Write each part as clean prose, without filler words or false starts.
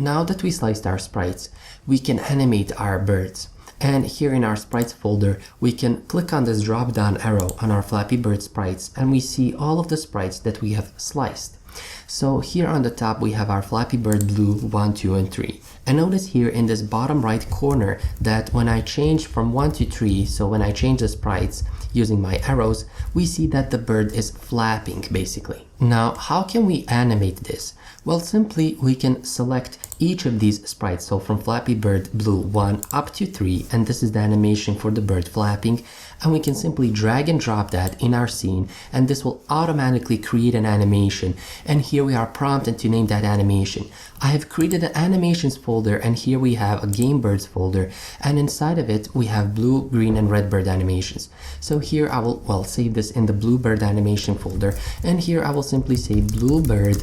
Now that we sliced our sprites, we can animate our birds. And here in our sprites folder, we can click on this drop down arrow on our Flappy Bird sprites and we see all of the sprites that we have sliced. So here on the top we have our Flappy Bird Blue 1, 2, and 3. And notice here in this bottom right corner that when I change from 1 to 3, so when I change the sprites using my arrows, we see that the bird is flapping basically. Now, how can we animate this? Well, simply we can select each of these sprites. So from Flappy Bird Blue 1 up to 3, and this is the animation for the bird flapping. And we can simply drag and drop that in our scene, and this will automatically create an animation. And here we are prompted to name that animation. I have created an animations folder, and here we have a game birds folder, and inside of it we have blue, green, and red bird animations. So here I will save this in the blue bird animation folder, and here I will simply say blue bird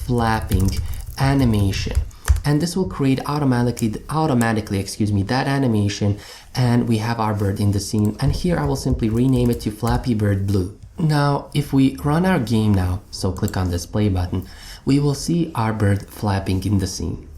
flapping animation. And this will create automatically that animation, and we have our bird in the scene. And here I will simply rename it to Flappy Bird Blue. Now, if we run our game now, so click on this play button, we will see our bird flapping in the scene.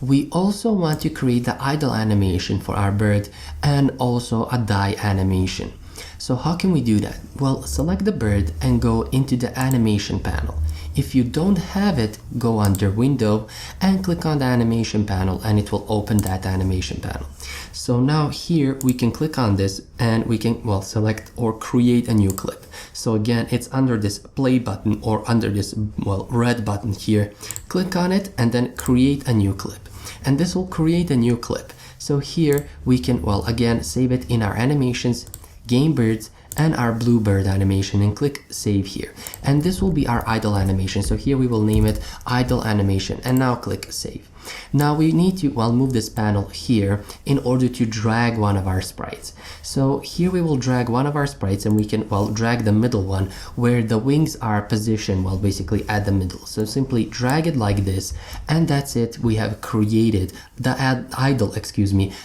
We also want to create the idle animation for our bird and also a die animation. So how can we do that? Well, select the bird and go into the animation panel. If you don't have it, go under Window and click on the animation panel, and it will open that animation panel. So now here we can click on this and we can, select or create a new clip. So again, it's under this play button or under this, red button here. Click on it and then create a new clip. And this will create a new clip. So here we can, again, save it in our animations, game birds, and our blue bird animation, and click save here. And this will be our idle animation. So here we will name it idle animation, and now click save. Now we need to move this panel here in order to drag one of our sprites. So here we will drag one of our sprites, and we can drag the middle one where the wings are positioned basically at the middle. So simply drag it like this, and that's it. We have created the idle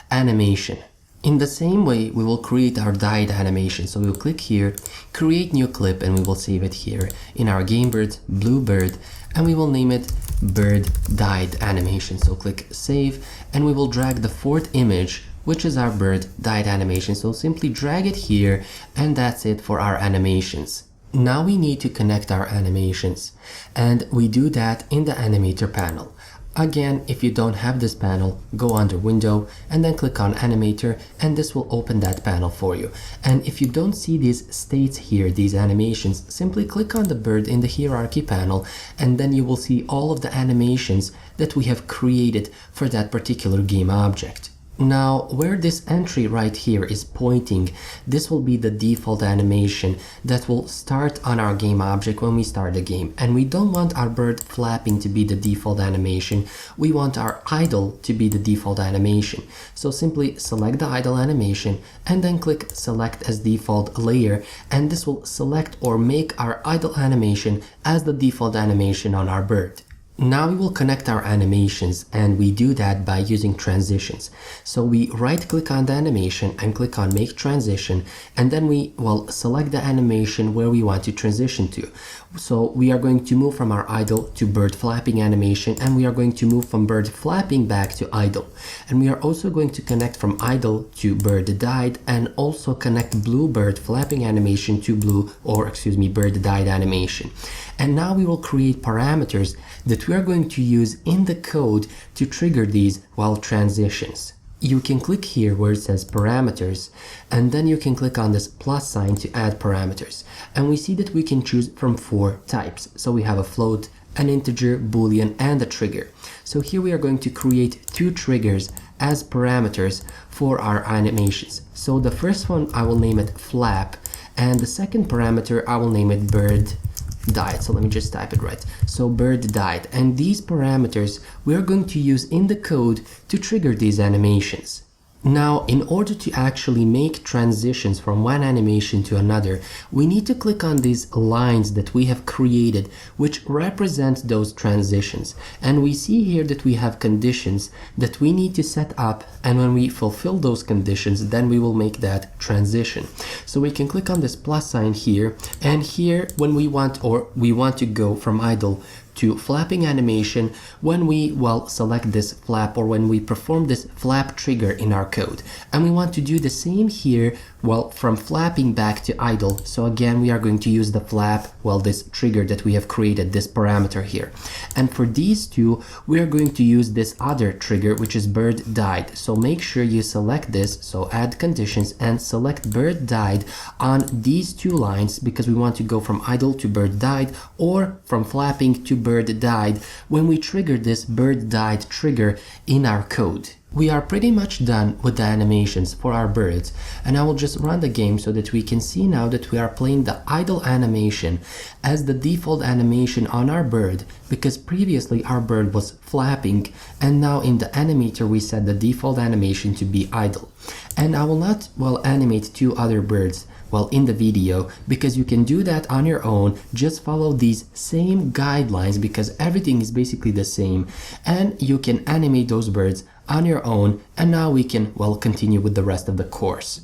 animation. In the same way, we will create our died animation. So we'll click here, create new clip, and we will save it here in our game bird, blue bird, and we will name it bird died animation. So click save, and we will drag the fourth image, which is our bird died animation. So simply drag it here, and that's it for our animations. Now we need to connect our animations, and we do that in the animator panel. Again, if you don't have this panel, go under Window and then click on Animator, and this will open that panel for you. And if you don't see these states here, these animations, simply click on the bird in the hierarchy panel, and then you will see all of the animations that we have created for that particular game object. Now, where this entry right here is pointing, this will be the default animation that will start on our game object when we start the game. And we don't want our bird flapping to be the default animation. We want our idle to be the default animation. So simply select the idle animation and then click select as default layer, and this will select or make our idle animation as the default animation on our bird. Now we will connect our animations, and we do that by using transitions. So we right click on the animation and click on make transition, and then we select the animation where we want to transition to. So we are going to move from our idle to bird flapping animation, and we are going to move from bird flapping back to idle. And we are also going to connect from idle to bird died, and also connect blue bird flapping animation to bird died animation. And now we will create parameters that we are going to use in the code to trigger these transitions. You can click here where it says parameters, and then you can click on this plus sign to add parameters. And we see that we can choose from 4 types. So we have a float, an integer, boolean, and a trigger. So here we are going to create 2 triggers as parameters for our animations. So the first one, I will name it flap, and the second parameter, I will name it bird died. So let me just type it right. So bird died, and these parameters we are going to use in the code to trigger these animations. Now, in order to actually make transitions from one animation to another, we need to click on these lines that we have created, which represent those transitions. And we see here that we have conditions that we need to set up, and when we fulfill those conditions, then we will make that transition. So we can click on this plus sign here, and here when we want to go from idle to flapping animation when we, well, select this flap or when we perform this flap trigger in our code. And we want to do the same here, well, from flapping back to idle. So again, we are going to use the flap, well, this trigger that we have created, this parameter here. And for these two, we are going to use this other trigger, which is bird died. So make sure you select this, so add conditions and select bird died on these two lines, because we want to go from idle to bird died or from flapping to bird died when we trigger this bird died trigger in our code. We are pretty much done with the animations for our birds, and I will just run the game so that we can see now that we are playing the idle animation as the default animation on our bird, because previously our bird was flapping, and now in the animator we set the default animation to be idle. And I will not, well, animate two other birds, well, in the video, because you can do that on your own. Just follow these same guidelines because everything is basically the same, and you can animate those birds on your own. And now we can, well, continue with the rest of the course.